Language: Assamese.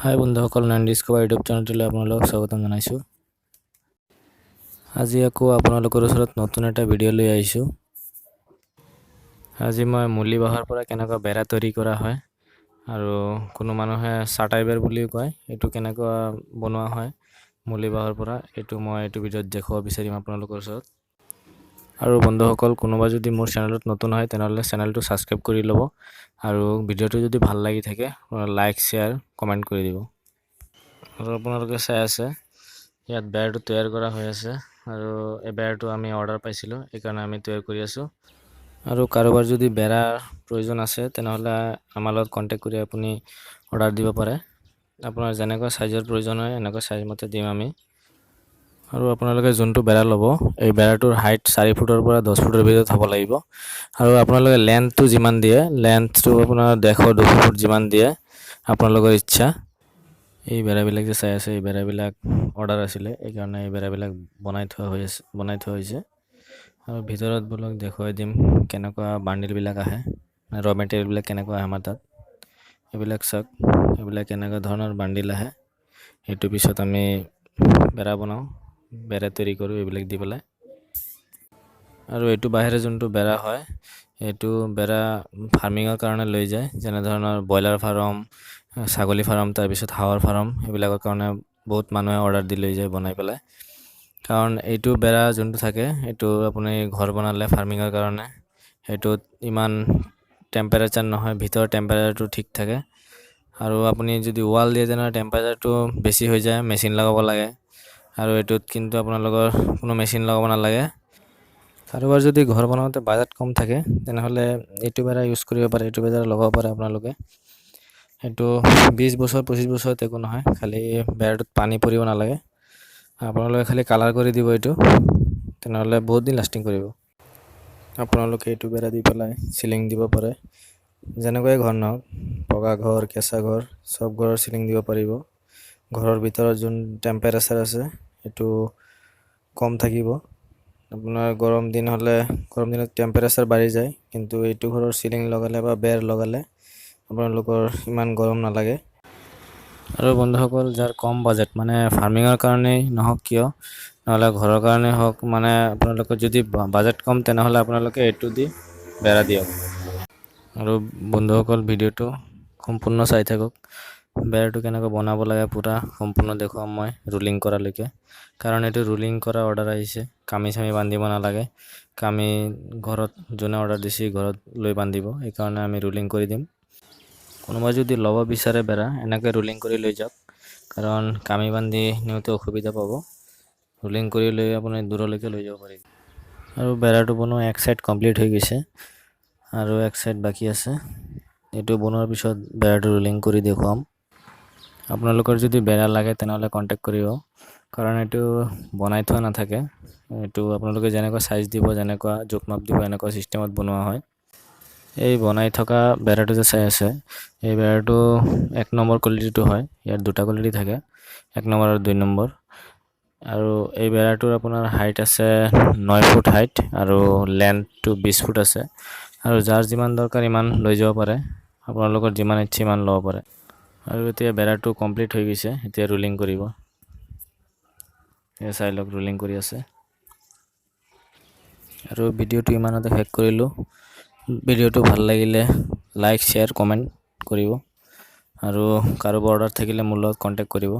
হাই বন্ধুসকল, নাইন ডিস্কভাৰ ইউটিউব চেনেলটোলৈ আপোনালোকক স্বাগতম জনাইছোঁ। আজি আকৌ আপোনালোকৰ ওচৰত নতুন এটা ভিডিঅ' লৈ আহিছোঁ। আজি মই মুলি বাঁহৰ পৰা কেনেকুৱা বেৰা তৈয়াৰ কৰা হয় আৰু কোনো মানুহে চাটাই বেৰ বুলিও কয়, এইটো কেনেকুৱা বনোৱা হয় মুলি বাঁহৰ পৰা, এইটো মই এইটো ভিডিঅ'ত দেখুৱাব বিচাৰিম আপোনালোকৰ ওচৰত। আৰু বন্ধুসকল, কোনোবা যদি মোৰ চেনেলত নতুন হয় তেনেহ'লে চেনেলটো ছাবস্ক্ৰাইব কৰি ল'ব আৰু ভিডিঅ'টো যদি ভাল লাগি থাকে লাইক শ্বেয়াৰ কমেণ্ট কৰি দিব। আৰু আপোনালোকে চাই আছে ইয়াত বেৰটো তৈয়াৰ কৰা হৈ আছে আৰু এই বেৰটো আমি অৰ্ডাৰ পাইছিলোঁ, এইকাৰণে আমি তৈয়াৰ কৰি আছোঁ। আৰু কাৰোবাৰ যদি বেৰাৰ প্ৰয়োজন আছে তেনেহ'লে আমাৰ লগত কণ্টেক্ট কৰি আপুনি অৰ্ডাৰ দিব পাৰে। আপোনাৰ যেনেকুৱা চাইজৰ প্ৰয়োজন হয় এনেকুৱা চাইজ মতে দিম আমি। আৰু আপোনালোকে যোনটো বেৰা ল'ব, এই বেৰাটোৰ হাইট 4 ফুটৰ পৰা 10 ফুটৰ ভিতৰত হ'ব লাগিব। আৰু আপোনালোকে লেন্থটো যিমান দিয়ে, লেন্থটো আপোনাৰ 150-200 ফুট যিমান দিয়ে আপোনালোকৰ ইচ্ছা। এই বেৰাবিলাক যে চাই আছে, এই বেৰাবিলাক অৰ্ডাৰ আছিলে, এইকাৰণে এই বেৰাবিলাক বনাই থোৱা হৈছে। আৰু ভিতৰত বোলক দেখুৱাই দিম কেনেকুৱা বান্ডিলবিলাক আহে, ৰ মেটেৰিয়েলবিলাক কেনেকুৱা আহে আমাৰ তাত। এইবিলাক চাওক, এইবিলাক কেনেকুৱা ধৰণৰ বান্ডিল আহে, সেইটো পিছত আমি বেৰা বনাওঁ, বেৰা তৈয়াৰী কৰোঁ এইবিলাক দি পেলাই। আৰু এইটো বাহিৰে যোনটো বেৰা হয়, এইটো বেৰা ফাৰ্মিঙৰ কাৰণে লৈ যায়, যেনে ধৰণৰ ব্ৰইলাৰ ফাৰ্ম, ছাগলী ফাৰ্ম, তাৰপিছত হাঁহৰ ফাৰ্ম, এইবিলাকৰ কাৰণে বহুত মানুহে অৰ্ডাৰ দি লৈ যায় বনাই পেলাই। কাৰণ এইটো বেৰা যোনটো থাকে, এইটো আপুনি ঘৰ বনালে ফাৰ্মিঙৰ কাৰণে, সেইটোত ইমান টেম্পাৰেচাৰ নহয়, ভিতৰৰ টেম্পাৰেচাৰটো ঠিক থাকে। আৰু আপুনি যদি ৱাল দিয়ে তেনেহ'লে টেম্পাৰেচাৰটো বেছি হৈ যায়, মেচিন লগাব লাগে। আৰু এইটোত কিন্তু আপোনালোকৰ কোনো মেচিন লগাব নালাগে। কাৰোবাৰ যদি ঘৰ বনাওঁতে বাজেট কম থাকে তেনেহ'লে এইটো বেৰা ইউজ কৰিব পাৰে, এইটো বেৰা লগাব পাৰে আপোনালোকে। এইটো 20 বছৰ 25 বছৰত একো নহয়, খালি বেৰাটোত পানী পৰিব নালাগে। আপোনালোকে খালি কালাৰ কৰি দিব এইটো, তেনেহ'লে বহুত দিন লাষ্টিং কৰিব। আপোনালোকে এইটো বেৰা দি পেলাই চিলিং দিব পাৰে, যেনেকুৱাই ঘৰ নহওক, পকা ঘৰ, কেঁচা ঘৰ, চব ঘৰৰ চিলিং দিব পাৰিব। ঘৰৰ ভিতৰত যোন টেম্পাৰেচাৰ আছে সেইটো কম থাকিব। আপোনাৰ গৰম দিন হ'লে গৰম দিনত টেম্পাৰেচাৰ বাঢ়ি যায়, কিন্তু এইটো ঘৰৰ চিলিং লগালে বা বেৰ লগালে আপোনালোকৰ ইমান গৰম নালাগে। আৰু বন্ধুসকল, যাৰ কম বাজেট, মানে ফাৰ্মিঙৰ কাৰণেই নহওক কিয়, নহ'লে ঘৰৰ কাৰণে হওক, মানে আপোনালোকৰ যদি বাজেট কম তেনেহ'লে আপোনালোকে এইটো দি বেৰা দিয়ক। আৰু বন্ধুসকল, ভিডিঅ'টো সম্পূৰ্ণ চাই থাকক, বেৰটো কেনেকৈ বনাব লাগে পূৰা সম্পূৰ্ণ দেখুৱাম মই ৰুলিং কৰালৈকে। কাৰণ এইটো ৰুলিং কৰা অৰ্ডাৰ আহিছে, কামি চামি বান্ধিব নালাগে। কামি ঘৰত যোনে অৰ্ডাৰ দিছে ঘৰত লৈ বান্ধিব, এইকাৰণে আমি ৰুলিং কৰি দিম। কোনোবাই যদি ল'ব বিচাৰে বেৰা, এনেকৈ ৰুলিং কৰি লৈ যাওক, কাৰণ কামি বান্ধি নিওঁতে অসুবিধা পাব। ৰুলিং কৰি লৈ আপুনি দূৰলৈকে লৈ যাব পাৰিব। আৰু বেৰাটো বনোৱা এক চাইড কমপ্লিট হৈ গৈছে আৰু এক চাইড বাকী আছে। এইটো বনোৱাৰ পিছত বেৰাটো ৰুলিং কৰি দেখুৱাম। আপোনালোকৰ যদি বেৰা লাগে তেনেহ'লে কণ্টেক্ট কৰিব, কাৰণ এইটো বনাই থোৱা নাথাকে। এইটো আপোনালোকে যেনেকুৱা চাইজ দিব, যেনেকুৱা জোখ মাপ দিব, এনেকুৱা চিষ্টেমত বনোৱা হয়। এই বনাই থকা বেৰাটো যে চাই আছে, এই বেৰাটো 1 নম্বৰ কোৱালিটিটো হয়। ইয়াত 2টা কোৱালিটি থাকে, 1 নম্বৰ আৰু 2 নম্বৰ। আৰু এই বেৰাটোৰ আপোনাৰ হাইট আছে 9 ফুট হাইট আৰু লেন্থটো 20 ফুট আছে। আৰু যাৰ যিমান দৰকাৰ ইমান লৈ যাব পাৰে, আপোনালোকৰ যিমান ইচ্ছে ইমান ল'ব পাৰে। আৰু এতিয়া বেৰাটো কমপ্লিট হৈ গৈছে, এতিয়া ৰুলিং কৰিব। এই চাই লওক, ৰুলিং কৰি আছে। আৰু ভিডিঅ'টো ইমানতে শেষ কৰিলোঁ। ভিডিঅ'টো ভাল লাগিলে লাইক শ্বেয়াৰ কমেণ্ট কৰিব, আৰু কাৰোবাৰ অৰ্ডাৰ থাকিলে মোৰ লগত কণ্টেক্ট কৰিব।